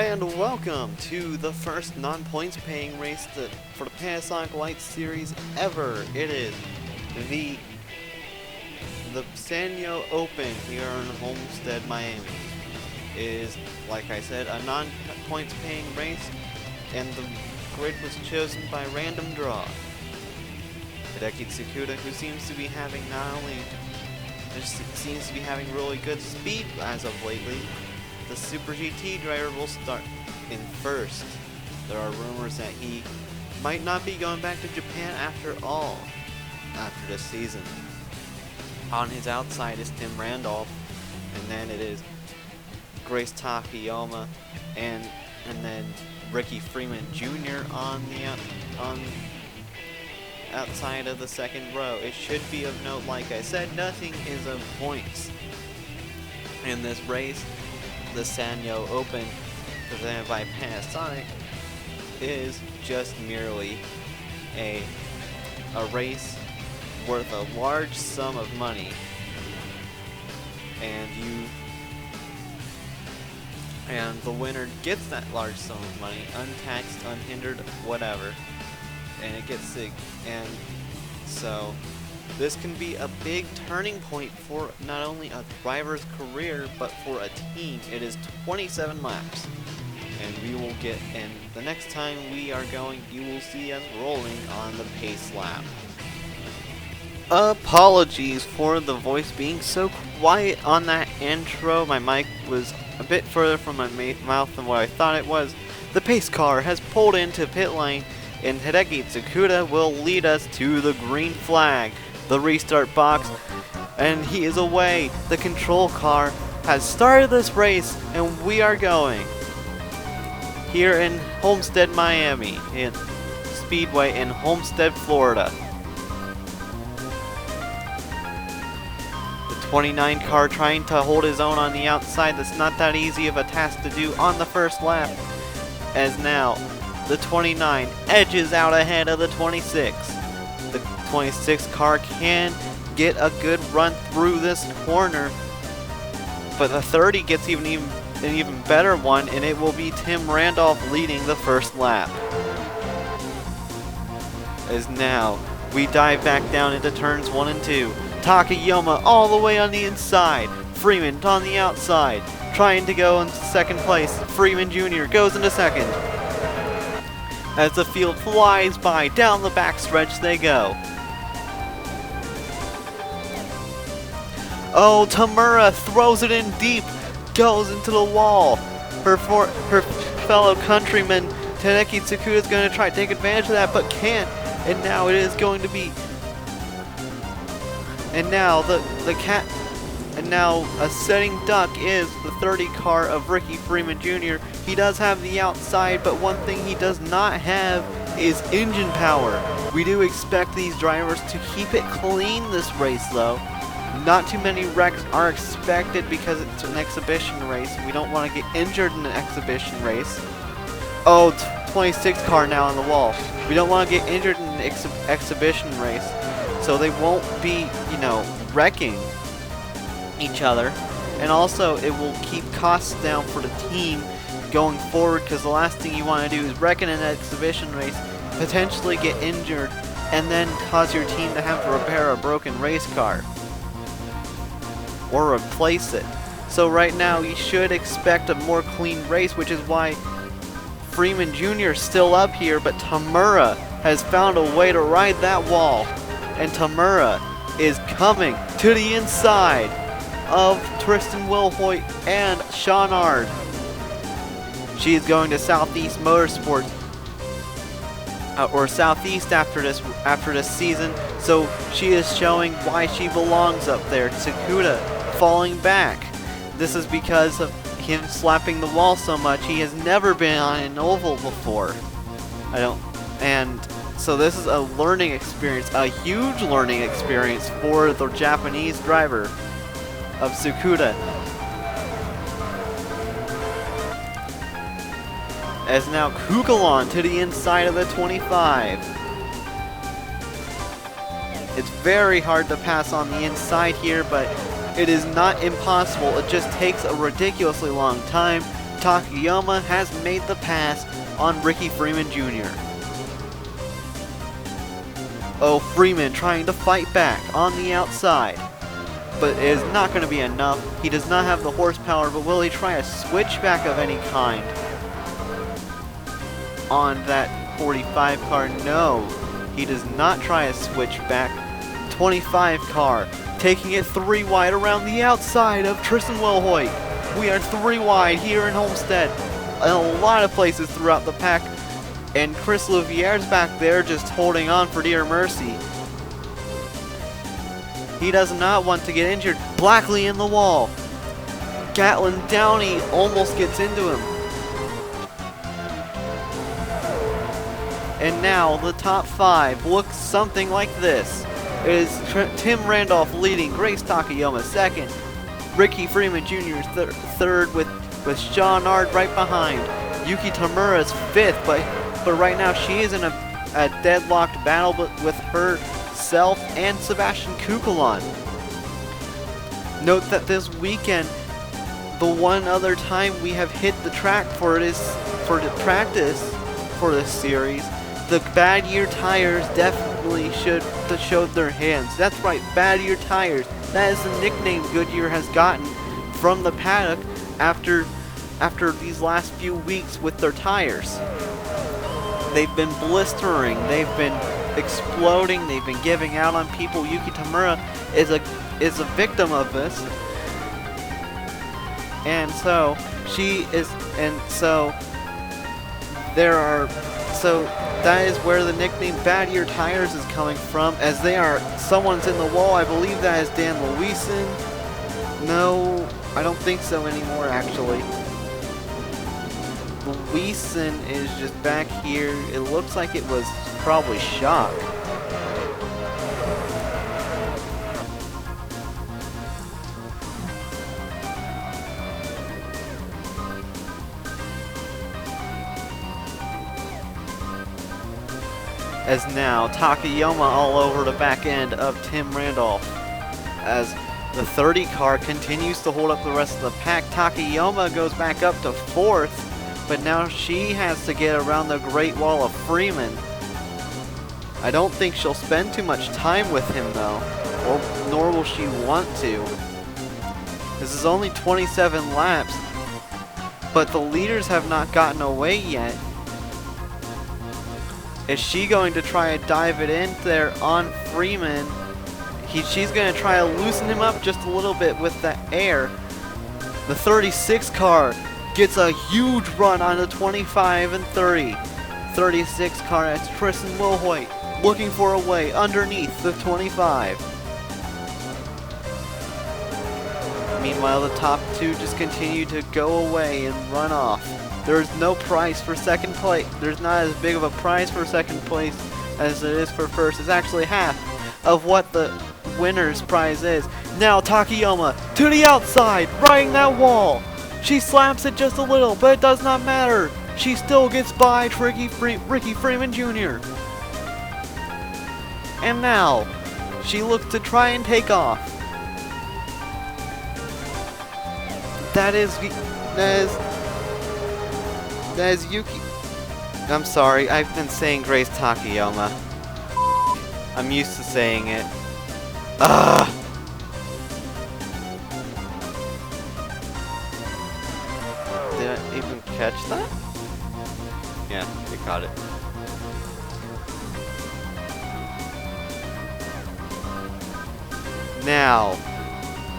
and welcome to the first non-points paying race for the Panasonic Lites Series ever. It is the Sanyo Open here in Homestead, Miami. It is, like I said, a non-points paying race, and the grid was chosen by random draw. Hideki Tsukuda, who seems to be having really good speed as of lately. The Super GT driver will start in first. There are rumors that he might not be going back to Japan after all, after this season. On his outside is Tim Randolph, and then it is Grace Takayama, and then Ricky Freeman Jr. on outside of the second row. It should be of note, like I said, nothing is of points in this race. The Sanyo Open, presented by Panasonic, is just merely a race worth a large sum of money, and the winner gets that large sum of money, untaxed, unhindered, whatever, and it gets sick. And so this can be a big turning point for not only a driver's career, but for a team. It is 27 laps. And the next time we are going, you will see us rolling on the pace lap. Apologies for the voice being so quiet on that intro. My mic was a bit further from my mouth than what I thought it was. The pace car has pulled into pit lane, and Hideki Tsukuda will lead us to the green flag, the restart box, and he is away. The control car has started this race, and we are going here in Homestead, Miami, in Speedway in Homestead, Florida. The 29 car trying to hold his own on the outside. That's not that easy of a task to do on the first lap, as now the 29 edges out ahead of the 26. The 26 car can get a good run through this corner, but the 30 gets an even better one, and it will be Tim Randolph leading the first lap. As now we dive back down into turns 1 and 2. Takayama all the way on the inside, Freeman on the outside, trying to go into second place. Freeman Jr. goes into second. As the field flies by, down the backstretch they go. Oh, Tamura throws it in deep, goes into the wall. Her fellow countryman Hideki Tsukuda is going to try to take advantage of that, but can't. And now it is going to be. And now a setting duck is the 30 car of Ricky Freeman Jr. He does have the outside, but one thing he does not have is engine power. We do expect these drivers to keep it clean this race, though. Not too many wrecks are expected because it's an exhibition race. We don't want to get injured in an exhibition race. Oh, 26 car now on the wall. We don't want to get injured in an exhibition race, so they won't be, wrecking each other. And also, it will keep costs down for the team going forward, because the last thing you want to do is wreck in an exhibition race, potentially get injured, and then cause your team to have to repair a broken race car or replace it. So right now you should expect a more clean race, which is why Freeman Jr. is still up here, but Tamura has found a way to ride that wall, and Tamura is coming to the inside of Tristan Wilhoit and Shawnard. She is going to Southeast Motorsports, or Southeast after this season, so she is showing why she belongs up there. Tsukuda falling back. This is because of him slapping the wall so much. He has never been on an oval before. And so this is a learning experience, a huge learning experience for the Japanese driver of Tsukuda. As now Kukulon to the inside of the 25. It's very hard to pass on the inside here, but it is not impossible. It just takes a ridiculously long time. Takayama has made the pass on Ricky Freeman Jr. Oh, Freeman trying to fight back on the outside. But it is not going to be enough. He does not have the horsepower, but will he try a switchback of any kind on that 45 car? No, he does not try a switchback. 25 car, taking it 3 wide around the outside of Tristan Wilhoit. We are 3 wide here in Homestead, in a lot of places throughout the pack, and Chris Louviere's back there just holding on for dear mercy. He does not want to get injured. Blackley in the wall. Gatlin Downey almost gets into him. And now the top 5 looks something like this. It is Tim Randolph leading, Grace Takayama second, Ricky Freeman Jr. third with Sean Ard right behind. Yuki Tamura's 5th, but right now she is in a deadlocked battle with herself and Sebastian Kukulon. Note that this weekend, the one other time we have hit the track for the practice for this series, the Bad Year tires definitely showed their hands. That's right, Bad Year tires. That is the nickname Goodyear has gotten from the paddock after these last few weeks with their tires. They've been blistering, they've been exploding, they've been giving out on people. Yuki Tamura is a victim of this. And so that is where the nickname Bad Year Tires is coming from, as someone's in the wall. I believe that is Dan Luisen. No, I don't think so anymore, actually. Luisen is just back here. It looks like it was probably shock. As now Takayama all over the back end of Tim Randolph, as the 30 car continues to hold up the rest of the pack. Takayama goes back up to 4th, but now she has to get around the Great Wall of Freeman. I don't think she'll spend too much time with him though, nor will she want to. This is only 27 laps, but the leaders have not gotten away yet. Is she going to try to dive it in there on Freeman? She's going to try to loosen him up just a little bit with the air. The 36 car gets a huge run on the 25 and 30. 36 car, that's Tristan Wilhoit looking for a way underneath the 25. Meanwhile, the top 2 just continue to go away and run off. There's no prize for second place. There's not as big of a prize for second place as it is for first. It's actually half of what the winner's prize is. Now Takayama to the outside, riding that wall. She slaps it just a little, but it does not matter. She still gets by Ricky Freeman Jr. And now she looks to try and take off. That is Yuki. I'm sorry, I've been saying Grace Takayama. I'm used to saying it. Ugh! Did I even catch that? Yeah, we caught it. Now,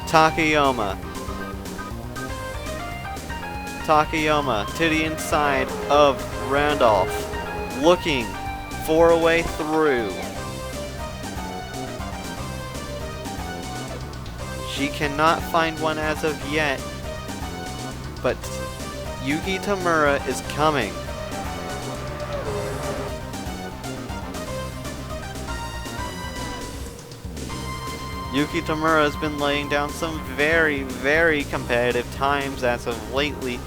Takayama to the inside of Randolph, looking for a way through. She cannot find one as of yet, but Yuki Tamura is coming. Yuki Tamura has been laying down some very, very competitive times as of lately.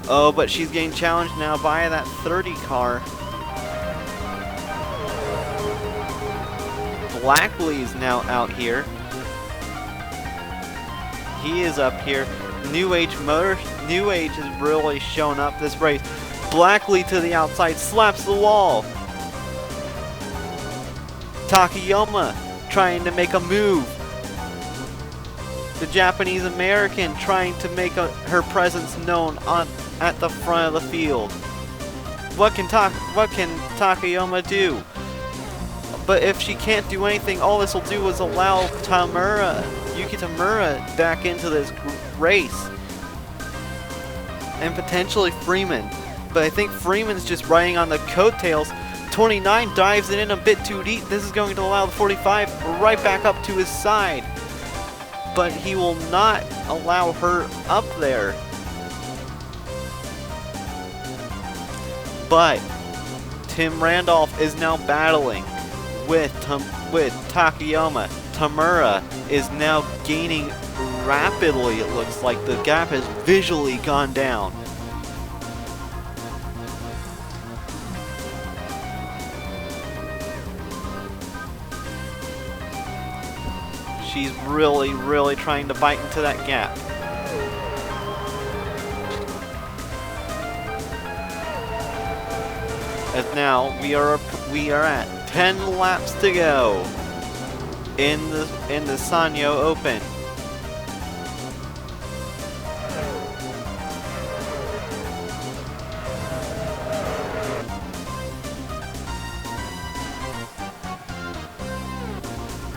Oh, but she's getting challenged now by that 30 car. Blackley is now out here. He is up here. New Age New Age has really shown up this race. Blackley to the outside, slaps the wall. Takayama trying to make a move. The Japanese American trying to make her presence known at the front of the field. What can Takayama do? But if she can't do anything, all this will do is allow Yuki Tamura back into this race. And potentially Freeman. But I think Freeman's just riding on the coattails. 29 dives it in a bit too deep. This is going to allow the 45 right back up to his side. But he will not allow her up there. But Tim Randolph is now battling with Takayama. Tamura is now gaining rapidly, it looks like. The gap has visually gone down. She's really trying to bite into that gap. As now we are at 10 laps to go in the Sanyo Open.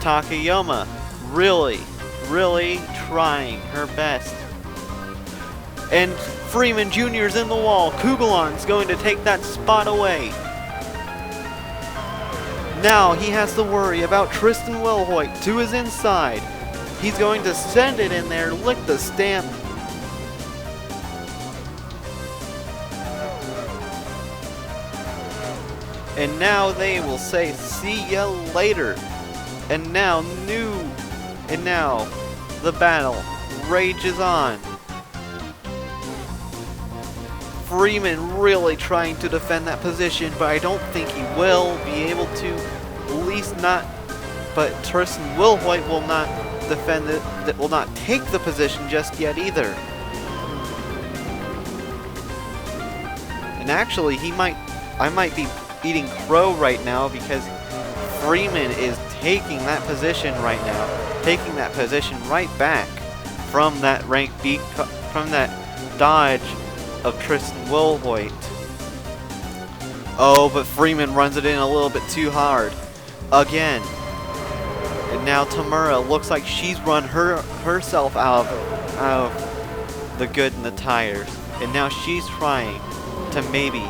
Takayama really trying her best. And Freeman Jr.'s in the wall. Kugelan's going to take that spot away. Now he has to worry about Tristan Wilhoit to his inside. He's going to send it in there, lick the stamp. And now they will say, see ya later. And now the battle rages on. Freeman really trying to defend that position, but I don't think he will be able to. At least not. But Tristan Wilhoit will not defend it. That will not take the position just yet either. And actually, I might be eating crow right now because Freeman is taking that position right now, taking that position right back from that rank beat, from that dodge of Tristan Wilhoit. Oh, but Freeman runs it in a little bit too hard again. And now Tamura looks like she's run herself out of the good in the tires, and now she's trying to maybe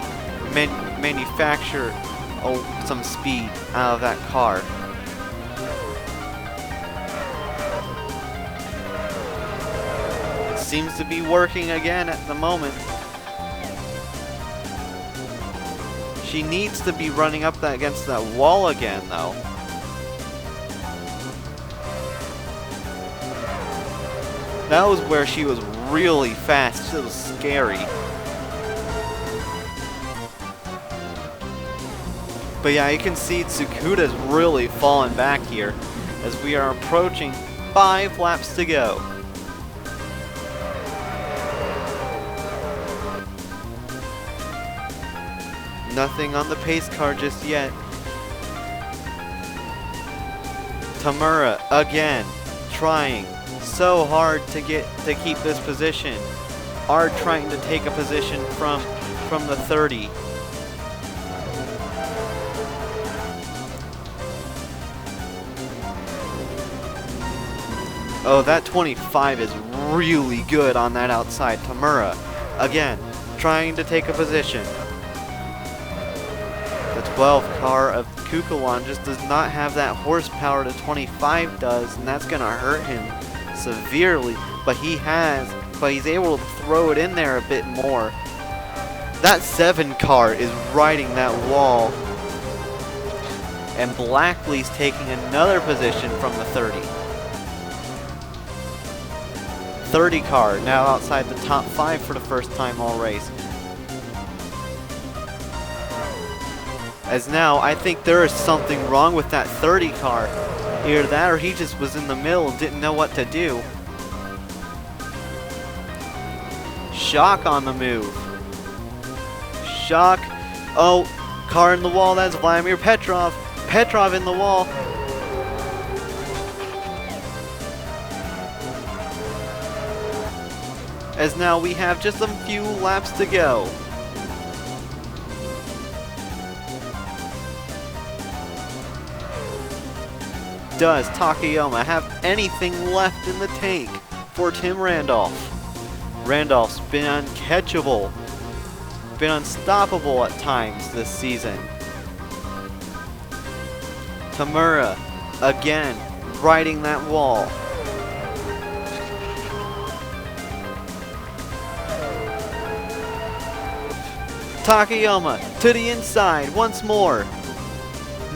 manufacture some speed out of that car. It seems to be working again at the moment. She needs to be running up against that wall again, though. That was where she was really fast. It was scary. But yeah, you can see Tsukuda's really fallen back here as we are approaching 5 laps to go. Nothing on the pace car just yet. Tamura again trying so hard to keep this position. Are trying to take a position from the 30. Oh, that 25 is really good on that outside. Tamura, again, trying to take a position. The 12 car of Kukulon just does not have that horsepower the 25 does, and that's going to hurt him severely. But he's able to throw it in there a bit more. That 7 car is riding that wall. And Blackley's taking another position from the 30. 30 car now outside the top 5 for the first time all race. As now, I think there is something wrong with that 30 car. Either that or he just was in the middle and didn't know what to do. Shock on the move. Shock. Oh, car in the wall. That's Vladimir Petrov. Petrov in the wall. As now we have just a few laps to go. Does Takayama have anything left in the tank for Tim Randolph? Randolph's been uncatchable, been unstoppable at times this season. Tamura, again, riding that wall. Takayama to the inside once more.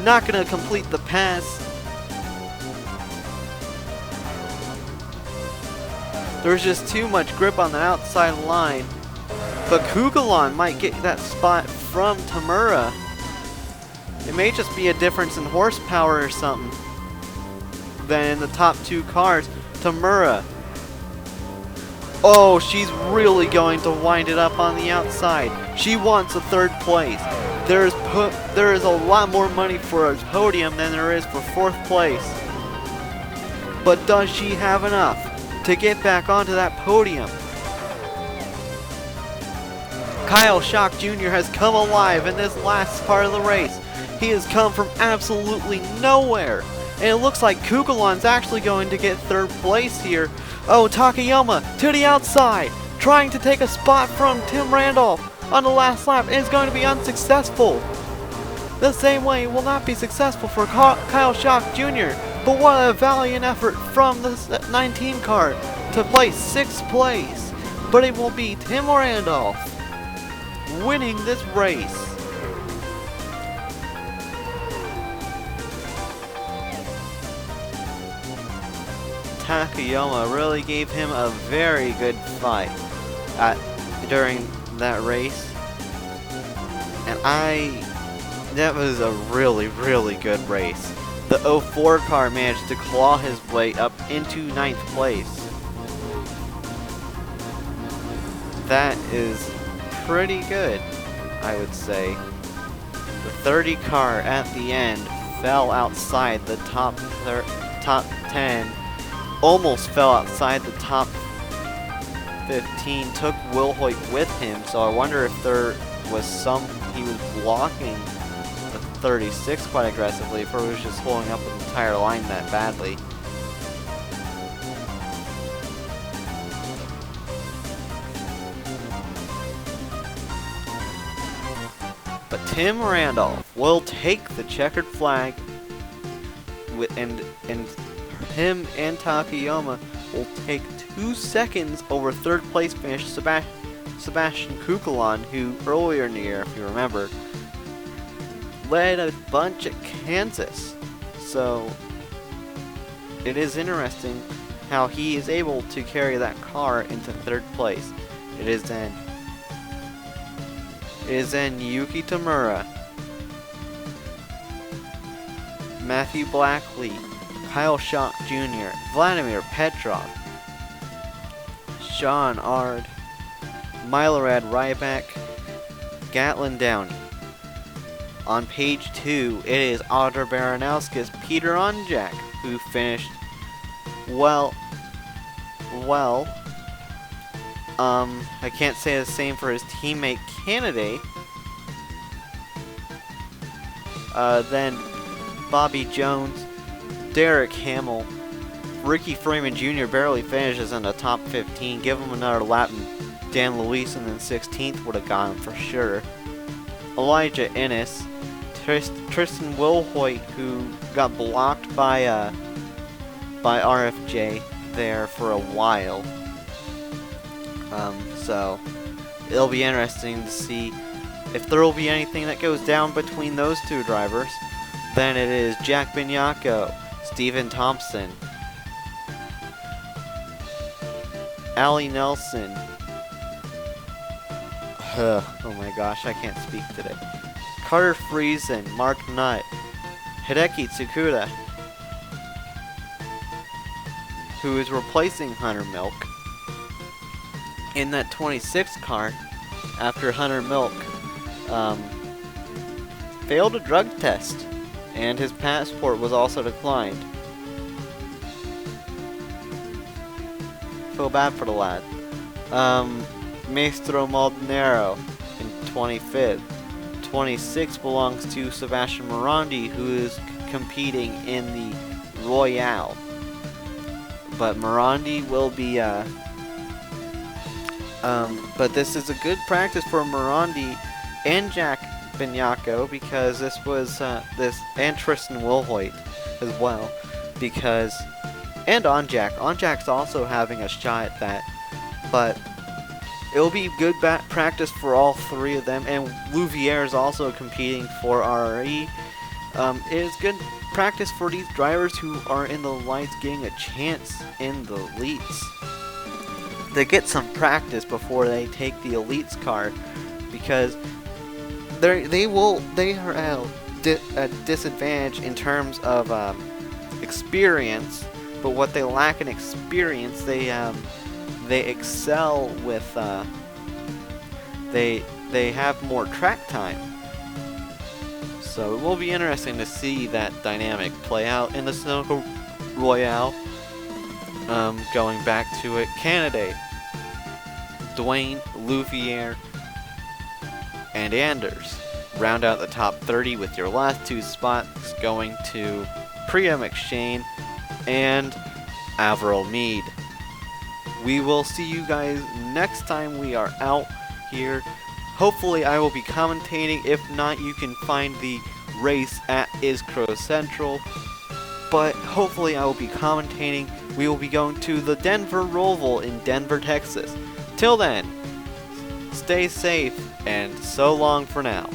Not gonna complete the pass. There's just too much grip on the outside line. But Kugelon might get that spot from Tamura. It may just be a difference in horsepower or something than in the top two cars. Tamura. Oh, she's really going to wind it up on the outside. She wants a third place. There is a lot more money for a podium than there is for fourth place. But does she have enough to get back onto that podium? Kyle Schock Jr. has come alive in this last part of the race. He has come from absolutely nowhere. And it looks like Kugelon's actually going to get third place here. Oh, Takayama to the outside, trying to take a spot from Tim Randolph on the last lap, and is going to be unsuccessful. The same way it will not be successful for Kyle Schock Jr. But what a valiant effort from the 19 car to place 6th place. But it will be Tim Randolph winning this race. Takayama really gave him a very good fight during that race, and that was a really, really good race. The 04 car managed to claw his way up into 9th place. That is pretty good, I would say. The 30 car at the end fell outside the top 10. Almost fell outside the top 15, took Will Hoyt with him, so I wonder if there was he was blocking the 36 quite aggressively, or he was just holding up the entire line that badly. But Tim Randolph will take the checkered flag, and him and Takayama will take 2 seconds over third place finish Sebastian Kugelon, who earlier in the year, if you remember, led a bunch at Kansas. So it is interesting how he is able to carry that car into third place. It is then Yuki Tamura, Matthew Blackley, Kyle Schock Jr., Vladimir Petrov, Sean Ard, Milorad Ryback, Gatlin Downey. On page 2, it is Audra Baranowski's Peter Onjak, who finished I can't say the same for his teammate candidate. Then Bobby Jones, Derek Hamill, Ricky Freeman Jr. barely finishes in the top 15. Give him another lap, and Dan Luis and then 16th would have gone for sure. Elijah Ennis, Tristan Wilhoit, who got blocked by RFJ there for a while. So it'll be interesting to see if there will be anything that goes down between those two drivers. Then it is Jack Bignacco, Stephen Thompson, Allie Nelson. Oh my gosh, I can't speak today. Carter Friesen, Mark Nutt, Hideki Tsukuda, who is replacing Hunter Milk. in that 26 car, after Hunter Milk failed a drug test, and his passport was also declined. Feel bad for the lad. Maestro Maldonado in 25th. 26 belongs to Sebastian Morandi, who is competing in the Royale. But Morandi will be, but this is a good practice for Morandi and Jack Bignacco, because this was, and Tristan Wilhoit as well, because, and Onjack's also having a shot at that, but it will be good practice for all three of them, and Louviere is also competing for RRE. It is good practice for these drivers who are in the lights getting a chance in the elites. They get some practice before they take the elites car, because they are at a disadvantage in terms of experience, but what they lack in experience, they excel with they have more track time. So it will be interesting to see that dynamic play out in the Sunoco Royale. Going back to it, candidate Dwayne, Louviere, and Anders round out the top 30, with your last two spots going to Priya McShane and Avril Mead. We will see you guys next time we are out here. Hopefully I will be commentating. If not, you can find the race at Iscro Central. But hopefully I will be commentating. We will be going to the Denver Roval in Denver, Texas. Till then, stay safe, and so long for now.